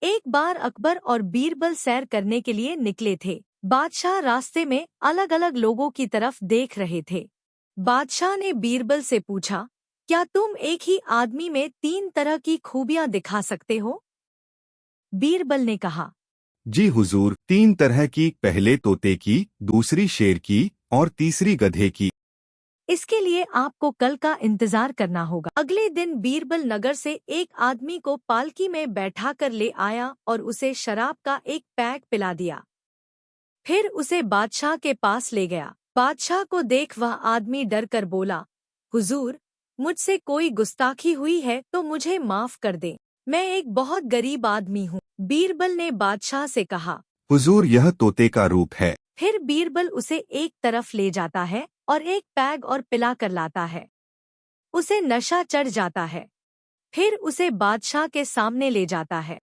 एक बार अकबर और बीरबल सैर करने के लिए निकले थे। बादशाह रास्ते में अलग अलग लोगों की तरफ देख रहे थे। बादशाह ने बीरबल से पूछा, क्या तुम एक ही आदमी में 3 तरह की खूबियां दिखा सकते हो? बीरबल ने कहा, जी हुजूर, 3 तरह की, पहले तोते की, दूसरी शेर की और तीसरी गधे की। इसके लिए आपको कल का इंतजार करना होगा। अगले दिन बीरबल नगर से एक आदमी को पालकी में बैठाकर ले आया और उसे शराब का एक पैक पिला दिया। फिर उसे बादशाह के पास ले गया। बादशाह को देख वह आदमी डर कर बोला, हुजूर, मुझसे कोई गुस्ताखी हुई है तो मुझे माफ कर दे। मैं एक बहुत गरीब आदमी हूँ। बीरबल ने बादशाह से कहा, हुजूर, यह तोते का रूप है। फिर बीरबल उसे एक तरफ ले जाता है और एक पैग और पिला कर लाता है। उसे नशा चढ़ जाता है। फिर उसे बादशाह के सामने ले जाता है।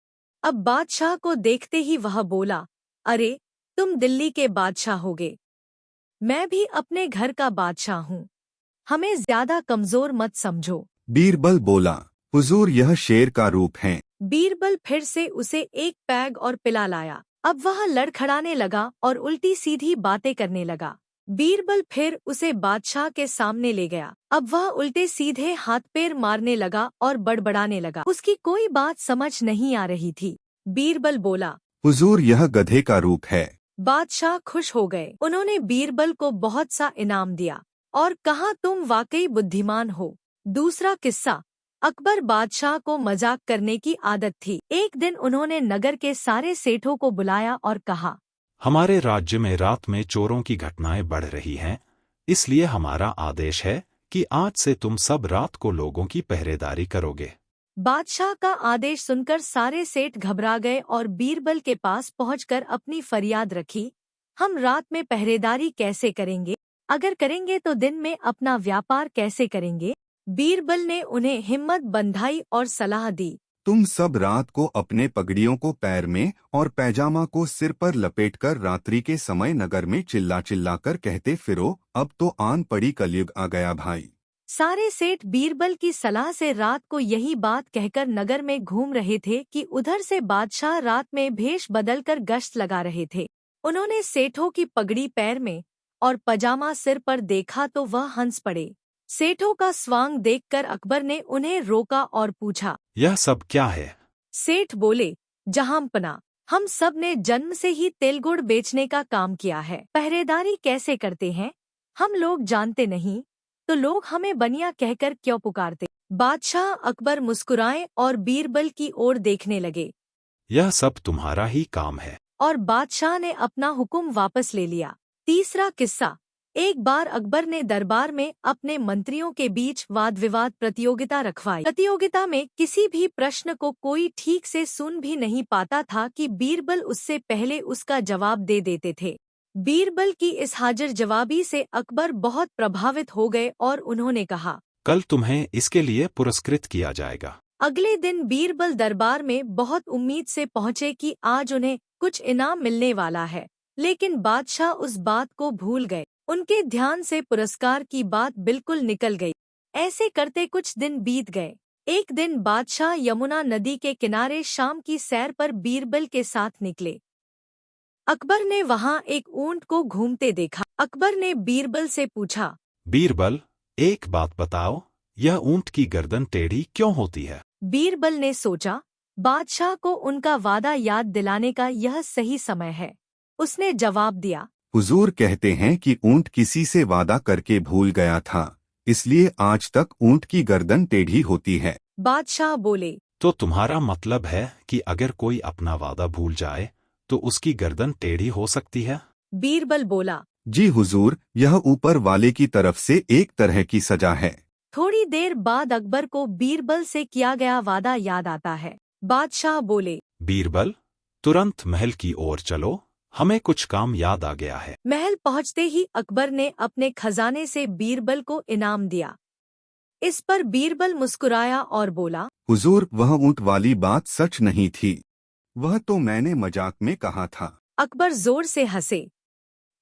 अब बादशाह को देखते ही वह बोला, अरे, तुम दिल्ली के बादशाह होगे। मैं भी अपने घर का बादशाह हूँ। हमें ज्यादा कमजोर मत समझो। बीरबल बोला, हुजूर, यह शेर का रूप है। बीरबल फिर से उसे एक पैग और पिला लाया। अब वह लड़खड़ाने लगा और उल्टी सीधी बातें करने लगा। बीरबल फिर उसे बादशाह के सामने ले गया। अब वह उल्टे सीधे हाथ पैर मारने लगा और बड़बड़ाने लगा। उसकी कोई बात समझ नहीं आ रही थी। बीरबल बोला, हुजूर, यह गधे का रूप है। बादशाह खुश हो गए। उन्होंने बीरबल को बहुत सा इनाम दिया और कहा, तुम वाकई बुद्धिमान हो। दूसरा किस्सा। अकबर बादशाह को मजाक करने की आदत थी। एक दिन उन्होंने नगर के सारे सेठों को बुलाया और कहा, हमारे राज्य में रात में चोरों की घटनाएं बढ़ रही हैं, इसलिए हमारा आदेश है कि आज से तुम सब रात को लोगों की पहरेदारी करोगे। बादशाह का आदेश सुनकर सारे सेठ घबरा गए और बीरबल के पास पहुंचकर अपनी फरियाद रखी, हम रात में पहरेदारी कैसे करेंगे? अगर करेंगे तो दिन में अपना व्यापार कैसे करेंगे? बीरबल ने उन्हें हिम्मत बंधाई और सलाह दी, तुम सब रात को अपने पगड़ियों को पैर में और पैजामा को सिर पर लपेटकर रात्रि के समय नगर में चिल्ला चिल्ला कर कहते फिरो, अब तो आन पड़ी कलयुग आ गया भाई। सारे सेठ बीरबल की सलाह से रात को यही बात कहकर नगर में घूम रहे थे कि उधर से बादशाह रात में भेष बदलकर गश्त लगा रहे थे। उन्होंने सेठों की पगड़ी पैर में और पजामा सिर पर देखा तो वह हंस पड़े। सेठों का स्वांग देखकर अकबर ने उन्हें रोका और पूछा, यह सब क्या है? सेठ बोले, जहांपना, हम सब ने जन्म से ही तिलगुड़ बेचने का काम किया है। पहरेदारी कैसे करते हैं हम लोग जानते नहीं, तो लोग हमें बनिया कहकर क्यों पुकारते? बादशाह अकबर मुस्कुराए और बीरबल की ओर देखने लगे। यह सब तुम्हारा ही काम है। और बादशाह ने अपना हुक्म वापस ले लिया। तीसरा किस्सा। एक बार अकबर ने दरबार में अपने मंत्रियों के बीच वाद विवाद प्रतियोगिता रखवाई। प्रतियोगिता में किसी भी प्रश्न को कोई ठीक से सुन भी नहीं पाता था कि बीरबल उससे पहले उसका जवाब दे देते थे। बीरबल की इस हाजिर जवाबी से अकबर बहुत प्रभावित हो गए और उन्होंने कहा, कल तुम्हें इसके लिए पुरस्कृत किया जाएगा। अगले दिन बीरबल दरबार में बहुत उम्मीद से पहुंचे कि आज उन्हें कुछ इनाम मिलने वाला है, लेकिन बादशाह उस बात को भूल गए। उनके ध्यान से पुरस्कार की बात बिल्कुल निकल गई। ऐसे करते कुछ दिन बीत गए। एक दिन बादशाह यमुना नदी के किनारे शाम की सैर पर बीरबल के साथ निकले। अकबर ने वहां एक ऊंट को घूमते देखा। अकबर ने बीरबल से पूछा, बीरबल, एक बात बताओ, यह ऊंट की गर्दन टेढ़ी क्यों होती है? बीरबल ने सोचा, बादशाह को उनका वादा याद दिलाने का यह सही समय है। उसने जवाब दिया, हुजूर कहते हैं कि ऊंट किसी से वादा करके भूल गया था, इसलिए आज तक ऊंट की गर्दन टेढ़ी होती है। बादशाह बोले, तो तुम्हारा मतलब है कि अगर कोई अपना वादा भूल जाए तो उसकी गर्दन टेढ़ी हो सकती है? बीरबल बोला, जी हुजूर, यह ऊपर वाले की तरफ से एक तरह की सजा है। थोड़ी देर बाद अकबर को बीरबल से किया गया वादा याद आता है। बादशाह बोले, बीरबल, तुरंत महल की ओर चलो, हमें कुछ काम याद आ गया है। महल पहुंचते ही अकबर ने अपने खजाने से बीरबल को इनाम दिया। इस पर बीरबल मुस्कुराया और बोला, हुजूर, वह ऊंट वाली बात सच नहीं थी, वह तो मैंने मजाक में कहा था। अकबर जोर से हंसे।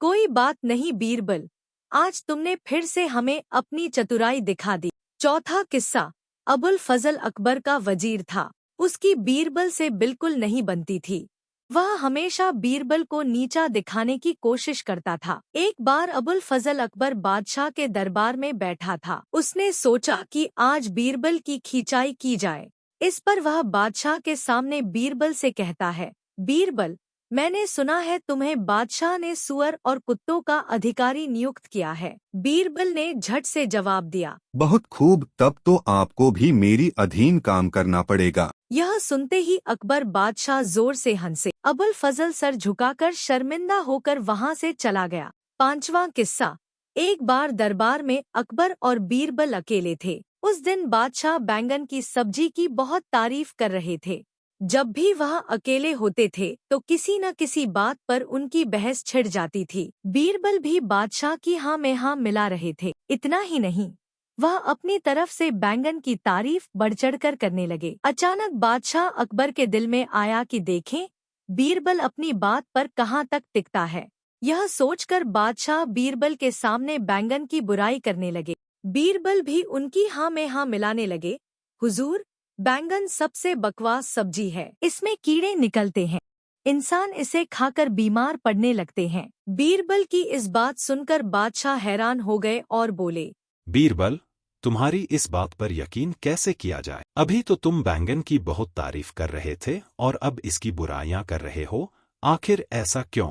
कोई बात नहीं बीरबल, आज तुमने फिर से हमें अपनी चतुराई दिखा दी। चौथा किस्सा। अबुल फजल अकबर का वजीर था। उसकी बीरबल से बिल्कुल नहीं बनती थी। वह हमेशा बीरबल को नीचा दिखाने की कोशिश करता था। एक बार अबुल फजल अकबर बादशाह के दरबार में बैठा था। उसने सोचा कि आज बीरबल की खिंचाई की जाए। इस पर वह बादशाह के सामने बीरबल से कहता है, बीरबल, मैंने सुना है तुम्हें बादशाह ने सुअर और कुत्तों का अधिकारी नियुक्त किया है। बीरबल ने झट से जवाब दिया, बहुत खूब, तब तो आपको भी मेरी अधीन काम करना पड़ेगा। यह सुनते ही अकबर बादशाह जोर से हंसे। अबुल फजल सर झुकाकर शर्मिंदा होकर वहां से चला गया। 5वां किस्सा। एक बार दरबार में अकबर और बीरबल अकेले थे। उस दिन बादशाह बैंगन की सब्जी की बहुत तारीफ कर रहे थे। जब भी वह अकेले होते थे तो किसी न किसी बात पर उनकी बहस छिड़ जाती थी। बीरबल भी बादशाह की हाँ में हाँ मिला रहे थे। इतना ही नहीं, वह अपनी तरफ से बैंगन की तारीफ बढ़ चढ़कर करने लगे। अचानक बादशाह अकबर के दिल में आया कि देखें, बीरबल अपनी बात पर कहाँ तक टिकता है। यह सोचकर बादशाह बीरबल के सामने बैंगन की बुराई करने लगे। बीरबल भी उनकी हाँ में हाँ मिलाने लगे। हुजूर, बैंगन सबसे बकवास सब्जी है। इसमें कीड़े निकलते हैं। इंसान इसे खाकर बीमार पड़ने लगते हैं। बीरबल की इस बात सुनकर बादशाह हैरान हो गए और बोले, बीरबल, तुम्हारी इस बात पर यकीन कैसे किया जाए? अभी तो तुम बैंगन की बहुत तारीफ कर रहे थे और अब इसकी बुराइयां कर रहे हो। आखिर ऐसा क्यों?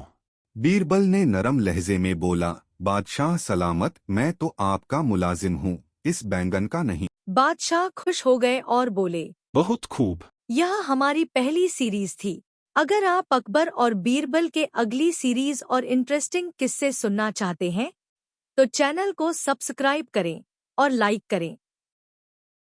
बीरबल ने नरम लहजे में बोला, बादशाह सलामत, मैं तो आपका मुलाजिम हूँ, इस बैंगन का नहीं। बादशाह खुश हो गए और बोले, बहुत खूब। यह हमारी पहली सीरीज थी। अगर आप अकबर और बीरबल के अगली सीरीज और इंटरेस्टिंग किस्से सुनना चाहते हैं तो चैनल को सब्सक्राइब करें और लाइक करें।